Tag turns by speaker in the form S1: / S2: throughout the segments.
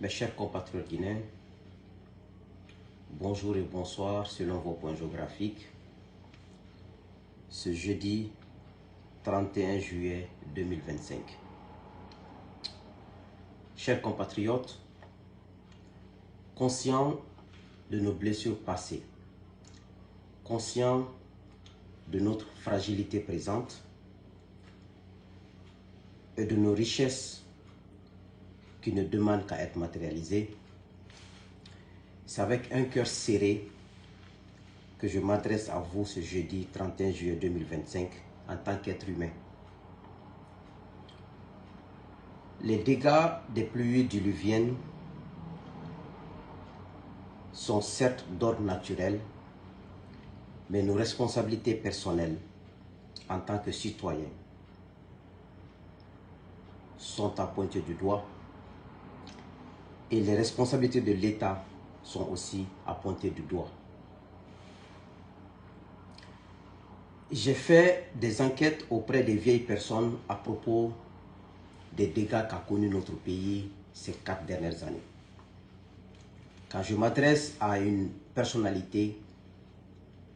S1: Mes chers compatriotes guinéens, bonjour et bonsoir selon vos points géographiques. Ce jeudi 31 juillet 2025. Chers compatriotes, conscients de nos blessures passées, conscients de notre fragilité présente et de nos richesses qui ne demandent qu'à être matérialisées, c'est avec un cœur serré que je m'adresse à vous ce jeudi 31 juillet 2025 en tant qu'être humain. Les dégâts des pluies diluviennes sont certes d'ordre naturel, mais nos responsabilités personnelles en tant que citoyens sont à pointer du doigt et les responsabilités de l'État sont aussi à pointer du doigt. J'ai fait des enquêtes auprès des vieilles personnes à propos des dégâts qu'a connus notre pays ces 4 dernières années. Quand je m'adresse à une personnalité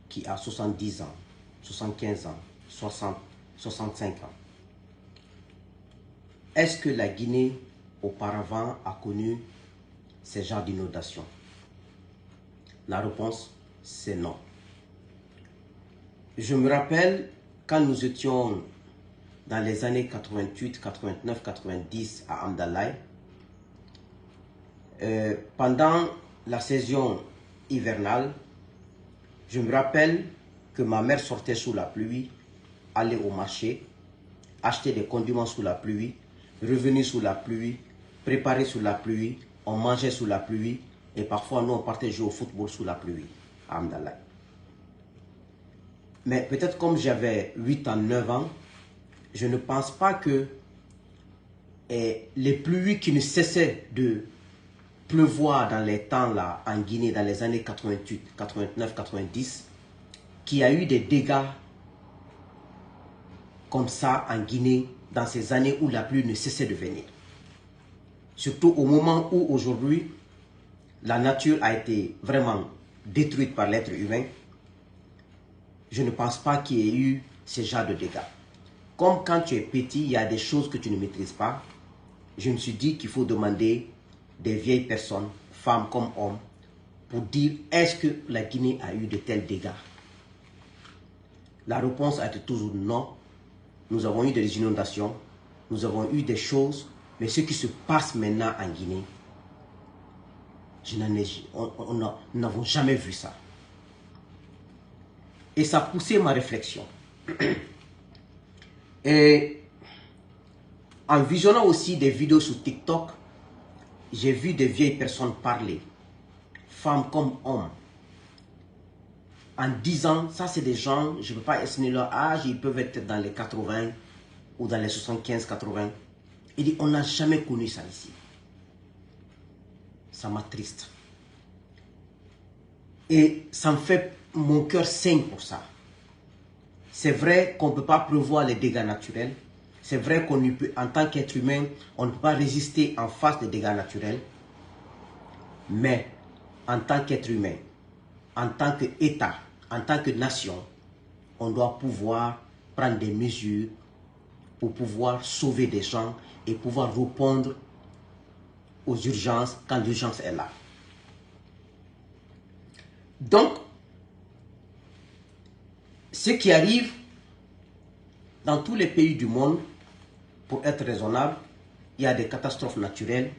S1: qui a 70 ans, 75 ans, 60, 65 ans, est-ce que la Guinée auparavant a connu ces genres d'inondations? La réponse, c'est non. Je me rappelle quand nous étions dans les années 88, 89, 90 à Amdalaï, pendant la saison hivernale, je me rappelle que ma mère sortait sous la pluie, allait au marché, acheter des condiments sous la pluie, revenir sous la pluie, préparer sous la pluie, on mangeait sous la pluie et parfois nous on partait jouer au football sous la pluie à Amdalaï. Mais peut-être comme j'avais 8 ans, 9 ans, je ne pense pas que les pluies qui ne cessaient de pleuvoir dans les temps là en Guinée dans les années 88, 89, 90, qu'il y a eu des dégâts comme ça en Guinée dans ces années où la pluie ne cessait de venir. Surtout au moment où aujourd'hui la nature a été vraiment détruite par l'être humain, je ne pense pas qu'il y ait eu ce genre de dégâts. Comme quand tu es petit, il y a des choses que tu ne maîtrises pas, je me suis dit qu'il faut demander des vieilles personnes, femmes comme hommes, pour dire est-ce que la Guinée a eu de tels dégâts? La réponse a été toujours non. Nous avons eu des inondations, nous avons eu des choses, mais ce qui se passe maintenant en Guinée, nous n'avons jamais vu ça. Et ça a poussé ma réflexion. Et en visionnant aussi des vidéos sur TikTok, j'ai vu des vieilles personnes parler, femmes comme hommes, en disant, ça c'est des gens, je ne peux pas estimer leur âge, ils peuvent être dans les 80 ou dans les 75-80. Il dit, on n'a jamais connu ça ici. Ça m'attriste. Et ça me fait, mon cœur saigne pour ça. C'est vrai qu'on ne peut pas prévoir les dégâts naturels. C'est vrai qu'en tant qu'être humain, on ne peut pas résister en face des dégâts naturels. Mais en tant qu'être humain, en tant qu'État, en tant que nation, on doit pouvoir prendre des mesures pour pouvoir sauver des gens et pouvoir répondre aux urgences quand l'urgence est là. Donc, ce qui arrive dans tous les pays du monde, pour être raisonnable, il y a des catastrophes naturelles,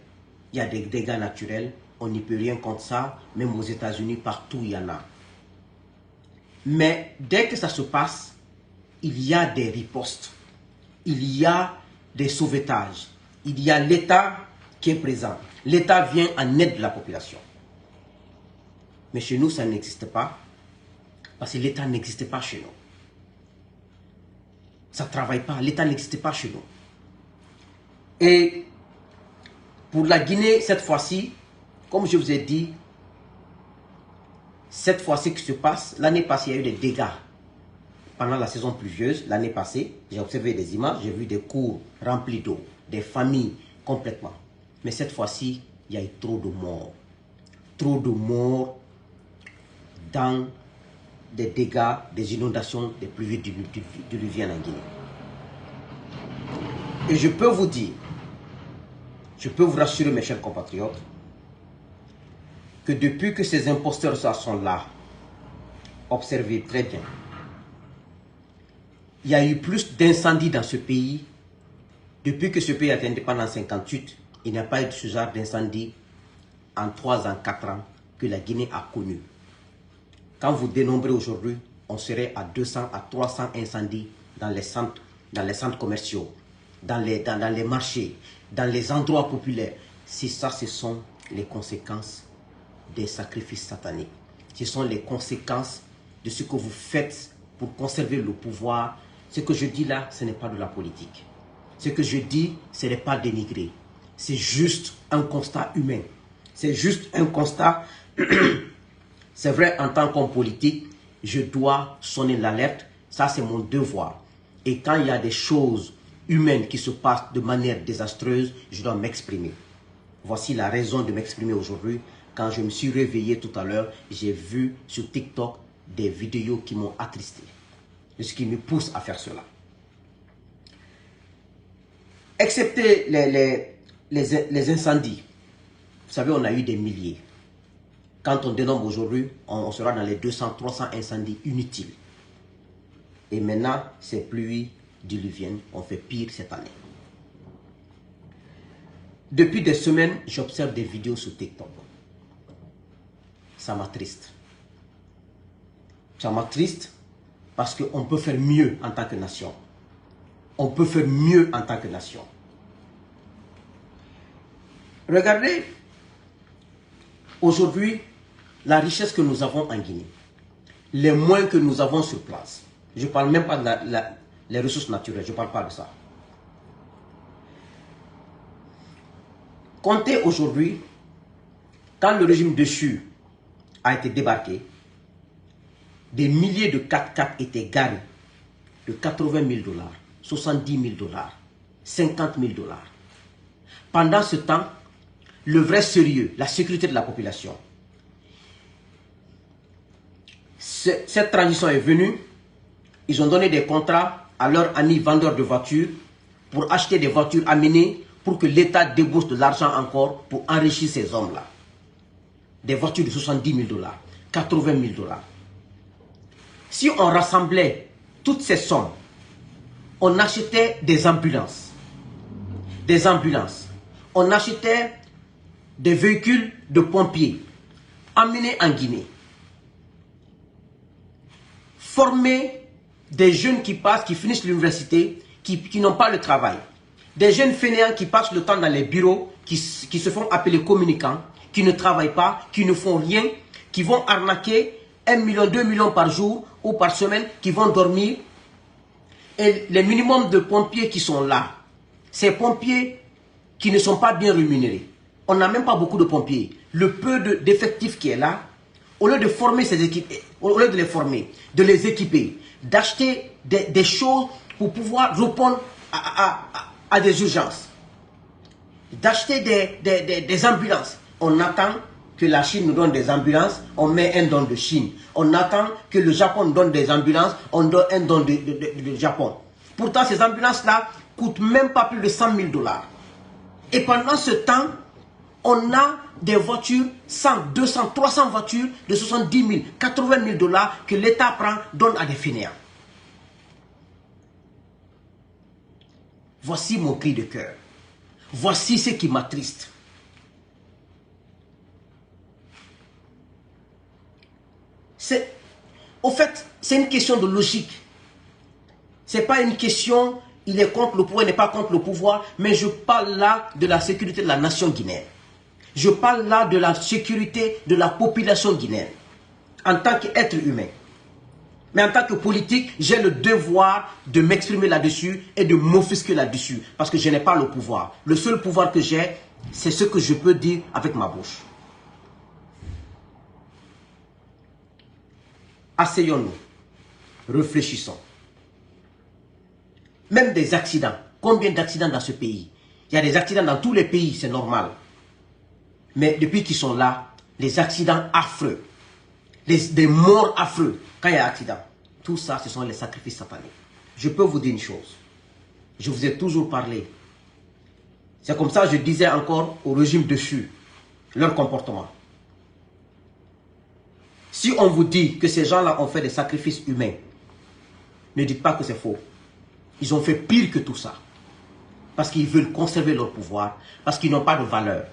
S1: il y a des dégâts naturels, on n'y peut rien contre ça, même aux États-Unis, partout il y en a. Mais dès que ça se passe, il y a des ripostes, il y a des sauvetages, il y a l'État qui est présent. L'État vient en aide de la population. Mais chez nous, ça n'existe pas, parce que l'État n'existe pas chez nous. Ça ne travaille pas, l'État n'existe pas chez nous. Et pour la Guinée, cette fois-ci, comme je vous ai dit, cette fois-ci qui se passe, l'année passée, il y a eu des dégâts. Pendant la saison pluvieuse, l'année passée, j'ai observé des images, j'ai vu des cours remplis d'eau, des familles complètement. Mais cette fois-ci, il y a eu trop de morts. Trop de morts dans des dégâts, des inondations, des pluies diluviennes en Guinée. Et je peux vous dire, je peux vous rassurer mes chers compatriotes, que depuis que ces imposteurs sont là, observez très bien, il y a eu plus d'incendies dans ce pays. Depuis que ce pays a été indépendant en 1958, il n'y a pas eu de ce genre d'incendie en 3 ans, 4 ans que la Guinée a connu. Quand vous dénombrez aujourd'hui, on serait à 200 à 300 incendies dans les centres commerciaux, dans les marchés, dans les endroits populaires. Si ça, ce sont les conséquences des sacrifices sataniques. Ce sont les conséquences de ce que vous faites pour conserver le pouvoir. Ce que je dis là, ce n'est pas de la politique. Ce que je dis, ce n'est pas dénigré. C'est juste un constat humain. C'est juste un constat. C'est vrai, en tant qu'homme politique, je dois sonner l'alerte. Ça, c'est mon devoir. Et quand il y a des choses humaines qui se passent de manière désastreuse, je dois m'exprimer. Voici la raison de m'exprimer aujourd'hui. Quand je me suis réveillé tout à l'heure, j'ai vu sur TikTok des vidéos qui m'ont attristé. C'est ce qui me pousse à faire cela. Excepté les incendies, vous savez, on a eu des milliers. Quand on dénombre aujourd'hui, on sera dans les 200, 300 incendies inutiles. Et maintenant, ces pluies diluviennes ont fait pire cette année. Depuis des semaines, j'observe des vidéos sur TikTok. Ça m'attriste. Ça m'attriste parce qu'on peut faire mieux en tant que nation. On peut faire mieux en tant que nation. Regardez, aujourd'hui, la richesse que nous avons en Guinée, les moyens que nous avons sur place. Je ne parle même pas de les ressources naturelles, je ne parle pas de ça. Comptez aujourd'hui, quand le régime déchu a été débarqué, des milliers de 4x4 étaient garés de 80 000 $, 70 000 $, 50 000 $. Pendant ce temps, le vrai sérieux, la sécurité de la population. Cette transition est venue, ils ont donné des contrats à leurs amis vendeurs de voitures pour acheter des voitures amenées pour que l'État débourse de l'argent encore pour enrichir ces hommes-là. Des voitures de 70 000 $, 80 000 $. Si on rassemblait toutes ces sommes, on achetait des ambulances. On achetait des véhicules de pompiers amenés en Guinée. Former des jeunes qui passent, qui finissent l'université, qui n'ont pas le travail. Des jeunes fainéants qui passent le temps dans les bureaux, qui se font appeler communicants, qui ne travaillent pas, qui ne font rien, qui vont arnaquer 1 million, 2 millions par jour ou par semaine, qui vont dormir. Et les minimums de pompiers qui sont là, ces pompiers qui ne sont pas bien rémunérés. On n'a même pas beaucoup de pompiers. Le peu d'effectifs qui est là, au lieu de former ces équipes, au lieu de les former, de les équiper, d'acheter des choses pour pouvoir répondre à des urgences, d'acheter des ambulances. On attend que la Chine nous donne des ambulances, on met un don de Chine. On attend que le Japon nous donne des ambulances, on donne un don de Japon. Pourtant, ces ambulances-là ne coûtent même pas plus de 100 000 $. Et pendant ce temps, on a des voitures, 100, 200, 300 voitures de 70 000, 80 000 $ que l'État prend, donne à des fainéants. Voici mon cri de cœur. Voici ce qui m'attriste. Au fait, c'est une question de logique. Ce n'est pas une question, il est contre le pouvoir, il n'est pas contre le pouvoir, mais je parle là de la sécurité de la nation guinéenne. Je parle là de la sécurité de la population guinéenne, en tant qu'être humain. Mais en tant que politique, j'ai le devoir de m'exprimer là-dessus et de m'offusquer là-dessus, parce que je n'ai pas le pouvoir. Le seul pouvoir que j'ai, c'est ce que je peux dire avec ma bouche. Asseyons-nous, réfléchissons. Même des accidents. Combien d'accidents dans ce pays? Il y a des accidents dans tous les pays, c'est normal. Mais depuis qu'ils sont là, les accidents affreux, des morts affreux, quand il y a accident, tout ça, ce sont les sacrifices sataniques. Je peux vous dire une chose. Je vous ai toujours parlé. C'est comme ça que je disais encore au régime dessus, leur comportement. Si on vous dit que ces gens-là ont fait des sacrifices humains, ne dites pas que c'est faux. Ils ont fait pire que tout ça. Parce qu'ils veulent conserver leur pouvoir, parce qu'ils n'ont pas de valeur.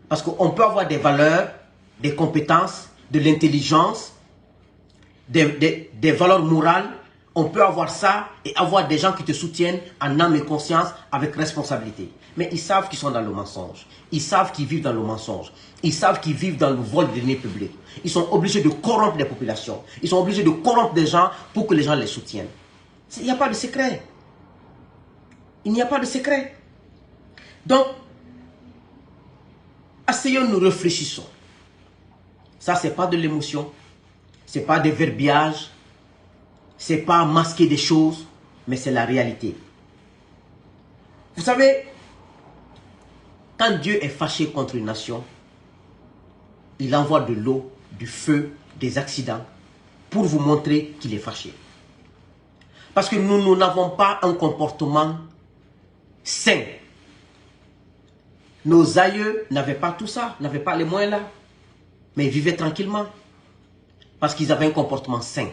S1: Parce qu'on peut avoir des valeurs, des compétences, de l'intelligence, des valeurs morales. On peut avoir ça et avoir des gens qui te soutiennent en âme et conscience avec responsabilité. Mais ils savent qu'ils sont dans le mensonge. Ils savent qu'ils vivent dans le mensonge. Ils savent qu'ils vivent dans le vol des deniers publics. Ils sont obligés de corrompre les populations. Ils sont obligés de corrompre des gens pour que les gens les soutiennent. Il n'y a pas de secret. Il n'y a pas de secret. Donc, asseyons-nous, réfléchissons. Ça, ce n'est pas de l'émotion. Ce n'est pas des verbiages. Ce n'est pas masquer des choses, mais c'est la réalité. Vous savez, quand Dieu est fâché contre une nation, il envoie de l'eau, du feu, des accidents, pour vous montrer qu'il est fâché. Parce que nous n'avons pas un comportement sain. Nos aïeux n'avaient pas tout ça, n'avaient pas les moyens là. Mais ils vivaient tranquillement. Parce qu'ils avaient un comportement sain.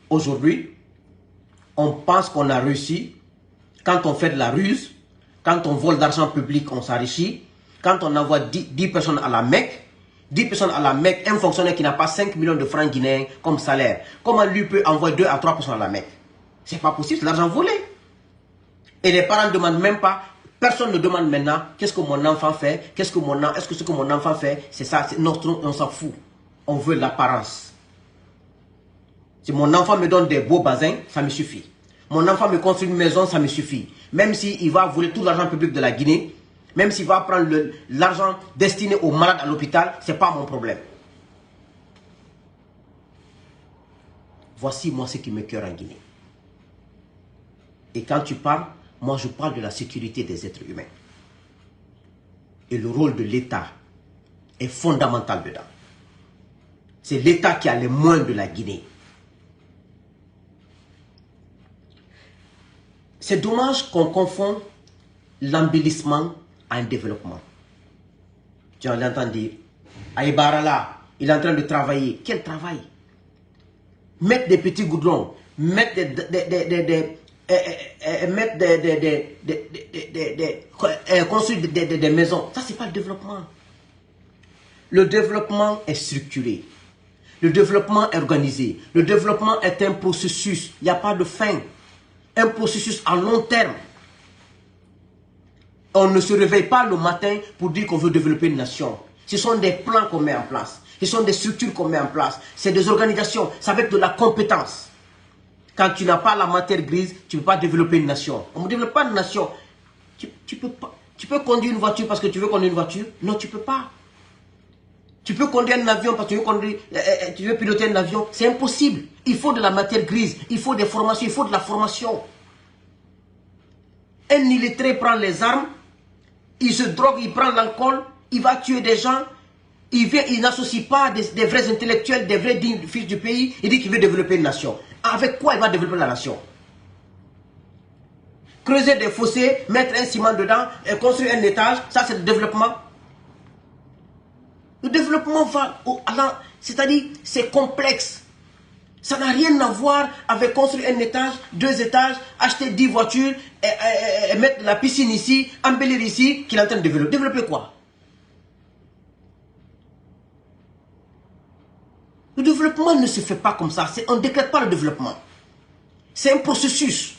S1: Aujourd'hui, on pense qu'on a réussi. Quand on fait de la ruse, quand on vole d'argent public, on s'enrichit. Quand on envoie 10 personnes à la Mecque, 10 personnes à la Mecque, un fonctionnaire qui n'a pas 5 millions de francs guinéens comme salaire, comment lui peut envoyer 2 à 3 personnes à la Mecque? C'est pas possible, c'est l'argent volé. Et les parents ne demandent même pas, personne ne demande maintenant, qu'est-ce que mon enfant fait, est-ce que ce que mon enfant fait, c'est ça, on s'en fout. On veut l'apparence. Si mon enfant me donne des beaux basins, ça me suffit. Mon enfant me construit une maison, ça me suffit. Même s'il va voler tout l'argent public de la Guinée, même s'il va prendre l'argent destiné aux malades à l'hôpital, ce n'est pas mon problème. Voici moi ce qui me cœur en Guinée. Et quand tu parles, moi je parle de la sécurité des êtres humains. Et le rôle de l'État est fondamental dedans. C'est l'État qui a les moyens de la Guinée. C'est dommage qu'on confonde l'embellissement à un développement. Tu entends dire, Aïbara là, il est en train de travailler. Quel travail? Mettre des petits goudrons, mettre construire des maisons. Ça, c'est pas le développement. Le développement est structuré. Le développement est organisé. Le développement est un processus. Il n'y a pas de fin. Un processus à long terme. On ne se réveille pas le matin pour dire qu'on veut développer une nation. Ce sont des plans qu'on met en place. Ce sont des structures qu'on met en place. C'est des organisations. C'est avec de la compétence. Quand tu n'as pas la matière grise, tu ne peux pas développer une nation. On ne développe pas une nation. Tu peux pas. Tu peux conduire une voiture parce que tu veux conduire une voiture? Non, tu ne peux pas. Tu peux conduire un avion parce que tu veux piloter un avion? C'est impossible. Il faut de la matière grise. Il faut des formations. Il faut de la formation. Un illettré prend les armes. Il se drogue, il prend l'alcool, il va tuer des gens, il n'associe pas des vrais intellectuels, des vrais fils du pays, il dit qu'il veut développer une nation. Avec quoi il va développer la nation? Creuser des fossés, mettre un ciment dedans, et construire un étage, ça c'est le développement. Le développement va, c'est-à-dire c'est complexe. Ça n'a rien à voir avec construire un étage, 2 étages, acheter 10 voitures, et mettre la piscine ici, embellir ici, qu'il est en train de développer. Développer quoi? Le développement ne se fait pas comme ça. On ne décrète pas le développement. C'est un processus.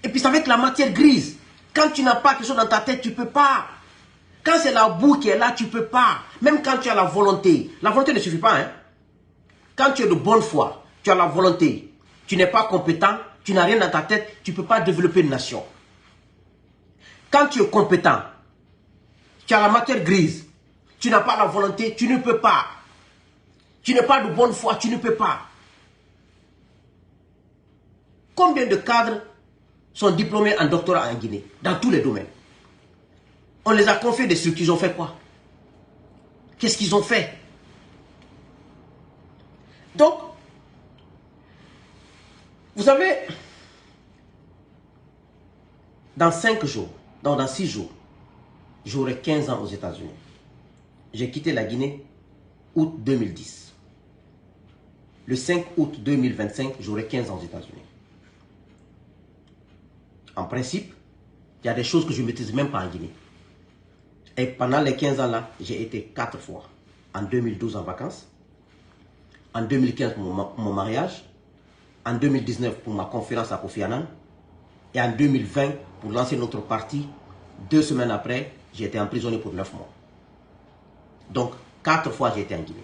S1: Et puis c'est avec la matière grise. Quand tu n'as pas quelque chose dans ta tête, tu ne peux pas. Quand c'est la boue qui est là, tu ne peux pas. Même quand tu as la volonté. La volonté ne suffit pas. Hein? Quand tu es de bonne foi, tu as la volonté, tu n'es pas compétent, tu n'as rien dans ta tête, tu ne peux pas développer une nation. Quand tu es compétent, tu as la matière grise, tu n'as pas la volonté, tu ne peux pas. Tu n'es pas de bonne foi, tu ne peux pas. Combien de cadres sont diplômés en doctorat en Guinée, dans tous les domaines? On les a confiés des structures, ils ont fait quoi? Qu'est-ce qu'ils ont fait? Donc, vous savez, dans 5 jours, dans 6 jours, j'aurai 15 ans aux États-Unis. J'ai quitté la Guinée août 2010. Le 5 août 2025, j'aurai 15 ans aux États-Unis. En principe, il y a des choses que je ne maîtrise même pas en Guinée. Et pendant les 15 ans-là, j'ai été 4 fois. En 2012 en vacances, en 2015 pour mon mariage, en 2019 pour ma conférence à Kofi Annan, et en 2020 pour lancer notre parti. 2 semaines après, j'ai été emprisonné pour 9 mois. Donc, 4 fois j'ai été en Guinée.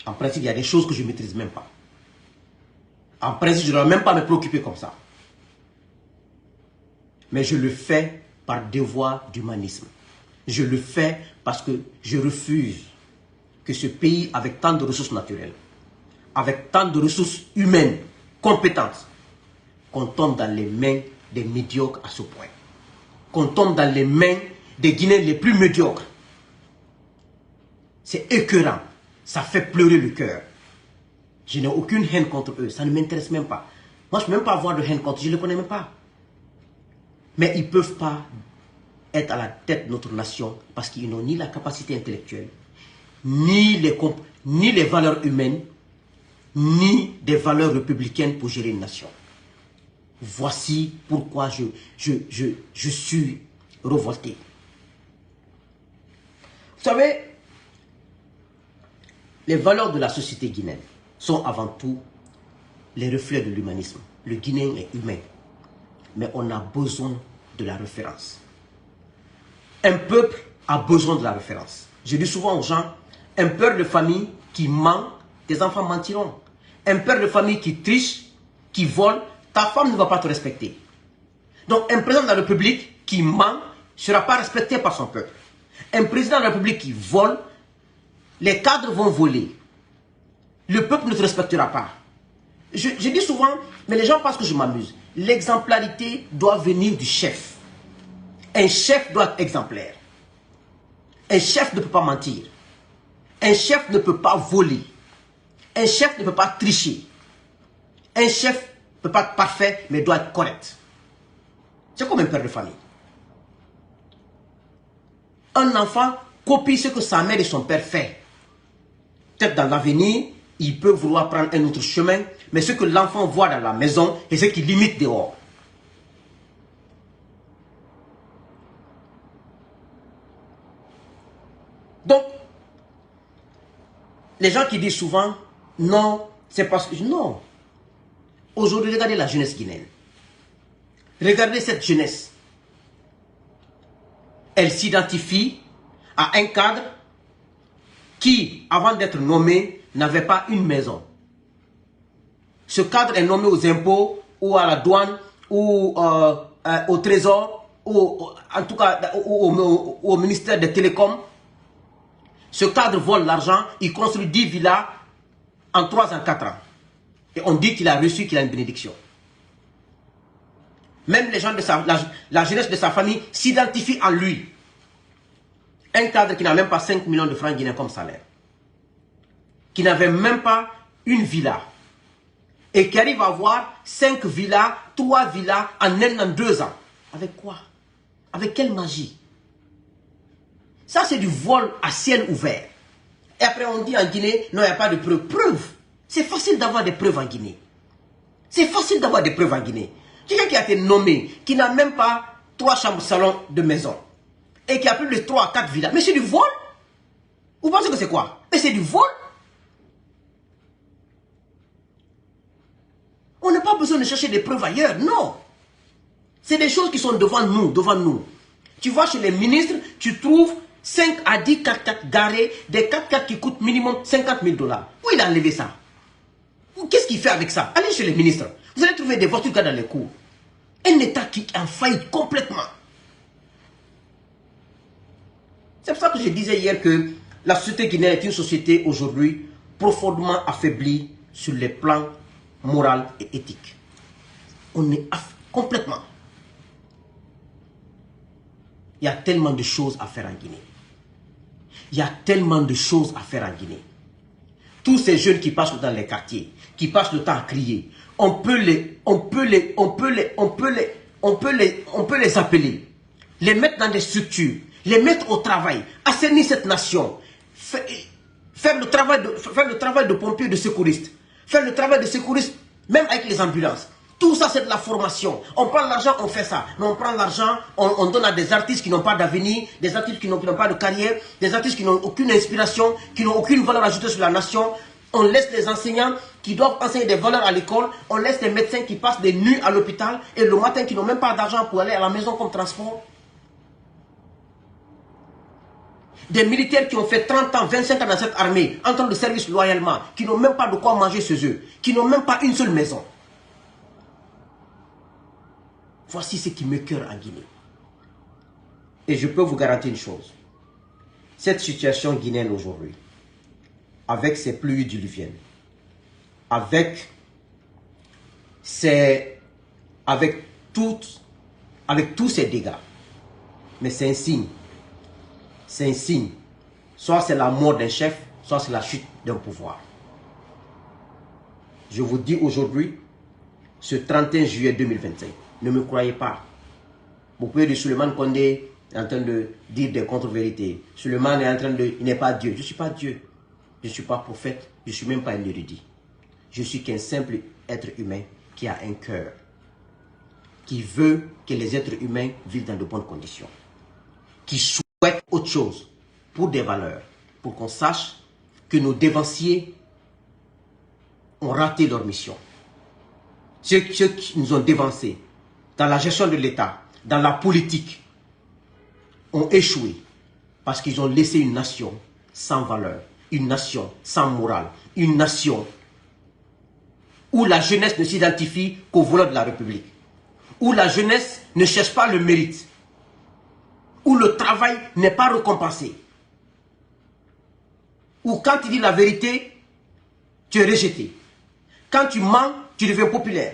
S1: En principe, il y a des choses que je ne maîtrise même pas. En principe, je ne dois même pas me préoccuper comme ça. Mais je le fais par devoir d'humanisme. Je le fais parce que je refuse que ce pays, avec tant de ressources naturelles, avec tant de ressources humaines, compétentes, qu'on tombe dans les mains des médiocres à ce point. Qu'on tombe dans les mains des Guinéens les plus médiocres. C'est écœurant. Ça fait pleurer le cœur. Je n'ai aucune haine contre eux. Ça ne m'intéresse même pas. Moi, je ne peux même pas avoir de haine contre eux. Je ne les connais même pas. Mais ils ne peuvent pas être à la tête de notre nation parce qu'ils n'ont ni la capacité intellectuelle, ni les valeurs humaines, ni des valeurs républicaines pour gérer une nation. Voici pourquoi je suis révolté. Vous savez, les valeurs de la société guinéenne sont avant tout les reflets de l'humanisme. Le Guinéen est humain, mais on a besoin de la référence. Un peuple a besoin de la référence. Je dis souvent aux gens, un père de famille qui ment, tes enfants mentiront. Un père de famille qui triche, qui vole, ta femme ne va pas te respecter. Donc un président de la République qui ment ne sera pas respecté par son peuple. Un président de la République qui vole, les cadres vont voler. Le peuple ne te respectera pas. Je dis souvent, mais les gens pensent que je m'amuse. L'exemplarité doit venir du chef. Un chef doit être exemplaire. Un chef ne peut pas mentir. Un chef ne peut pas voler. Un chef ne peut pas tricher. Un chef ne peut pas être parfait, mais doit être correct. C'est comme un père de famille. Un enfant copie ce que sa mère et son père font. Peut-être dans l'avenir, il peut vouloir prendre un autre chemin, mais ce que l'enfant voit dans la maison est ce qui limite dehors. Donc, les gens qui disent souvent, non, c'est parce que... Non. Aujourd'hui, regardez la jeunesse guinéenne. Regardez cette jeunesse. Elle s'identifie à un cadre qui, avant d'être nommé, n'avait pas une maison. Ce cadre est nommé aux impôts, ou à la douane, ou au trésor, ou en tout cas au ministère des télécoms. Ce cadre vole l'argent, il construit 10 villas en 3 ans, 4 ans. Et on dit qu'il a reçu, qu'il a une bénédiction. Même les gens de la jeunesse de sa famille s'identifient à lui. Un cadre qui n'a même pas 5 millions de francs guinéens comme salaire. Qui n'avait même pas une villa. Et qui arrive à avoir 5 villas, 3 villas en 1 an, 2 ans. Avec quoi? Avec quelle magie? Ça, c'est du vol à ciel ouvert. Et après, on dit en Guinée, non, il n'y a pas de preuves. Preuves. C'est facile d'avoir des preuves en Guinée. C'est facile d'avoir des preuves en Guinée. Quelqu'un qui a été nommé, qui n'a même pas 3 chambres salon de maison, et qui a plus de 3 à 4 villas. Mais c'est du vol. Vous pensez que c'est quoi? Mais c'est du vol. On n'a pas besoin de chercher des preuves ailleurs, non. C'est des choses qui sont devant nous, devant nous. Tu vois chez les ministres, tu trouves 5 à 10 4x4 garés, des 4x4 qui coûtent minimum 50 000 $. Où il a enlevé ça? Qu'est-ce qu'il fait avec ça? Allez chez les ministres. Vous allez trouver des voitures dans les cours. Un État qui est en faillite complètement. C'est pour ça que je disais hier que la société guinéenne est une société aujourd'hui profondément affaiblie sur les plans moral et éthique. On est complètement. Il y a tellement de choses à faire en Guinée. Il y a tellement de choses à faire en Guinée. Tous ces jeunes qui passent dans les quartiers, qui passent le temps à crier, on peut les appeler, les mettre dans des structures, les mettre au travail, assainir cette nation, faire le travail de pompier, de secouriste, faire le travail de secouriste, même avec les ambulances. Tout ça, c'est de la formation. On prend l'argent, on fait ça. Mais on prend l'argent, on donne à des artistes qui n'ont pas d'avenir, des artistes qui n'ont pas de carrière, des artistes qui n'ont aucune inspiration, qui n'ont aucune valeur ajoutée sur la nation. On laisse les enseignants qui doivent enseigner des valeurs à l'école. On laisse les médecins qui passent des nuits à l'hôpital et le matin qui n'ont même pas d'argent pour aller à la maison comme transport. Des militaires qui ont fait 30 ans, 25 ans dans cette armée, en train de service loyalement, qui n'ont même pas de quoi manger chez eux, qui n'ont même pas une seule maison. Voici ce qui me cœur en Guinée. Et je peux vous garantir une chose. Cette situation guinéenne aujourd'hui, avec ces pluies diluviennes, avec tous ces dégâts, mais c'est un signe. C'est un signe. Soit c'est la mort d'un chef, soit c'est la chute d'un pouvoir. Je vous dis aujourd'hui, ce 31 juillet 2025, ne me croyez pas. Vous pouvez dire Souleymane Condé est en train de dire des contre-vérités. Souleymane est en train de... Il n'est pas Dieu. Je ne suis pas Dieu. Je ne suis pas prophète. Je ne suis même pas un érudit. Je suis qu'un simple être humain qui a un cœur. Qui veut que les êtres humains vivent dans de bonnes conditions. Qui souhaite autre chose pour des valeurs. Pour qu'on sache que nos dévanciers ont raté leur mission. Ceux qui nous ont dévancés dans la gestion de l'État, dans la politique, ont échoué parce qu'ils ont laissé une nation sans valeur, une nation sans morale, une nation où la jeunesse ne s'identifie qu'aux voleurs de la République, où la jeunesse ne cherche pas le mérite, où le travail n'est pas récompensé, où quand tu dis la vérité, tu es rejeté. Quand tu mens, tu deviens populaire.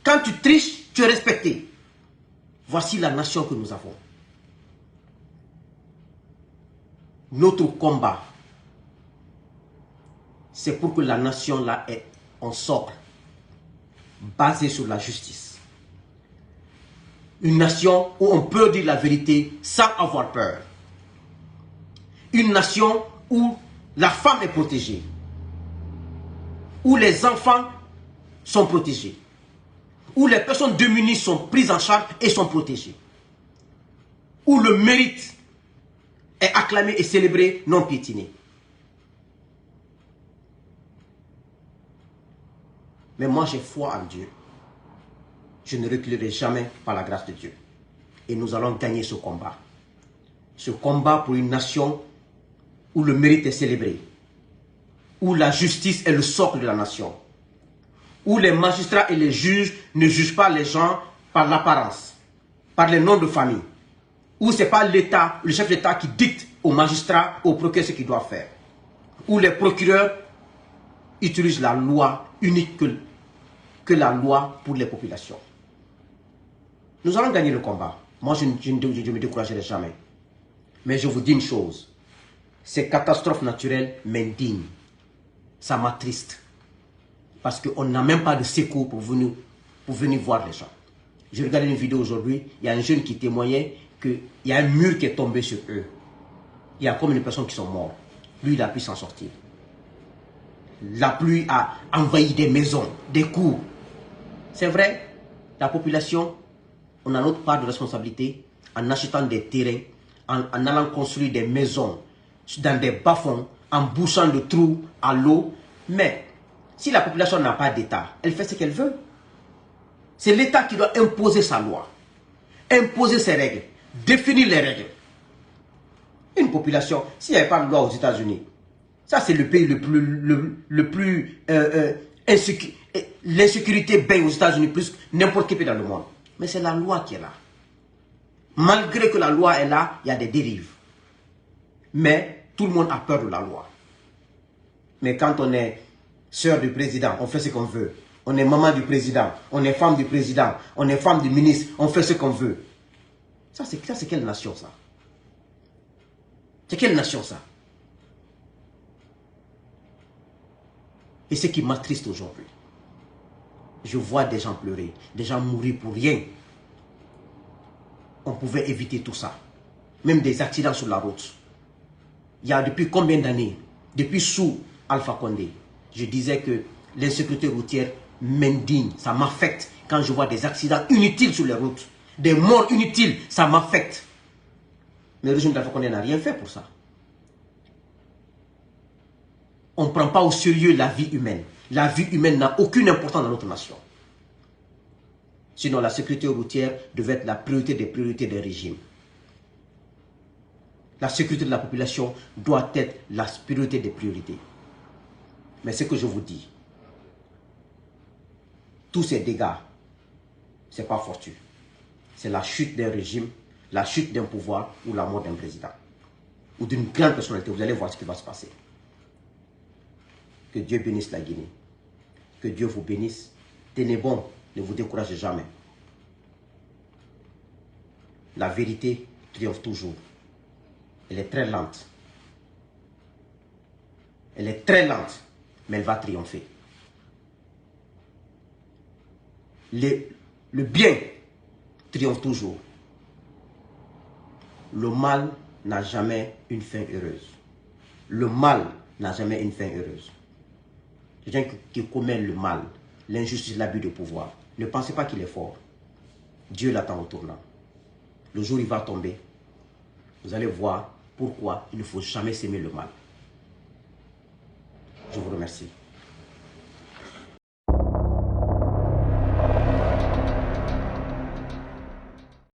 S1: Quand tu triches, tu es respecté. Voici la nation que nous avons. Notre combat, c'est pour que la nation là ait un socle basé sur la justice. Une nation où on peut dire la vérité sans avoir peur. Une nation où la femme est protégée. Où les enfants sont protégés. Où les personnes démunies sont prises en charge et sont protégées. Où le mérite est acclamé et célébré, non piétiné. Mais moi j'ai foi en Dieu. Je ne reculerai jamais par la grâce de Dieu. Et nous allons gagner ce combat. Ce combat pour une nation où le mérite est célébré. Où la justice est le socle de la nation. Où les magistrats et les juges ne jugent pas les gens par l'apparence, par les noms de famille. Où ce n'est pas l'État, le chef d'État qui dicte aux magistrats, aux procureurs ce qu'ils doivent faire. Où les procureurs utilisent la loi unique que la loi pour les populations. Nous allons gagner le combat. Moi, je ne me découragerai jamais. Mais je vous dis une chose. Ces catastrophes naturelles m'indignent. Ça m'attriste. Parce qu'on n'a même pas de secours pour venir voir les gens. Je regardais une vidéo aujourd'hui, il y a un jeune qui témoignait qu'il y a un mur qui est tombé sur eux. Il y a combien de personnes qui sont mortes. Lui, il a pu s'en sortir. La pluie a envahi des maisons, des cours. C'est vrai, la population, on a notre part de responsabilité en achetant des terrains, en allant construire des maisons dans des bas-fonds, en bouchant le trou à l'eau. Mais si la population n'a pas d'État, elle fait ce qu'elle veut. C'est l'État qui doit imposer sa loi, imposer ses règles, définir les règles. Une population, s'il n'y avait pas de loi aux États-Unis, ça c'est le pays le plus l'insécurité baigne aux États-Unis plus que n'importe quel pays dans le monde. Mais c'est la loi qui est là. Malgré que la loi est là, il y a des dérives. Mais tout le monde a peur de la loi. Mais quand on est sœur du président, on fait ce qu'on veut. On est maman du président, on est femme du président, on est femme du ministre, on fait ce qu'on veut. Ça c'est quelle nation ça? C'est quelle nation ça? Et ce qui m'attriste aujourd'hui, je vois des gens pleurer, des gens mourir pour rien. On pouvait éviter tout ça. Même des accidents sur la route. Il y a depuis combien d'années, depuis sous Alpha Condé, je disais que l'insécurité routière m'indigne, ça m'affecte. Quand je vois des accidents inutiles sur les routes, des morts inutiles, ça m'affecte. Mais le régime d'Alpha Condé n'a rien fait pour ça. On ne prend pas au sérieux la vie humaine. La vie humaine n'a aucune importance dans notre nation. Sinon, la sécurité routière devait être la priorité des priorités des régimes. La sécurité de la population doit être la priorité des priorités. Mais ce que je vous dis, tous ces dégâts, ce n'est pas fortuit. C'est la chute d'un régime, la chute d'un pouvoir ou la mort d'un président. Ou d'une grande personnalité. Vous allez voir ce qui va se passer. Que Dieu bénisse la Guinée. Que Dieu vous bénisse. Tenez bon, ne vous découragez jamais. La vérité triomphe toujours. Elle est très lente. Elle est très lente, mais elle va triompher. Le bien triomphe toujours. Le mal n'a jamais une fin heureuse. Le mal n'a jamais une fin heureuse. Quelqu'un qui commet le mal, l'injustice, l'abus de pouvoir, ne pensez pas qu'il est fort. Dieu l'attend au tournant. Le jour où il va tomber, vous allez voir pourquoi il ne faut jamais s'aimer le mal. Je vous remercie.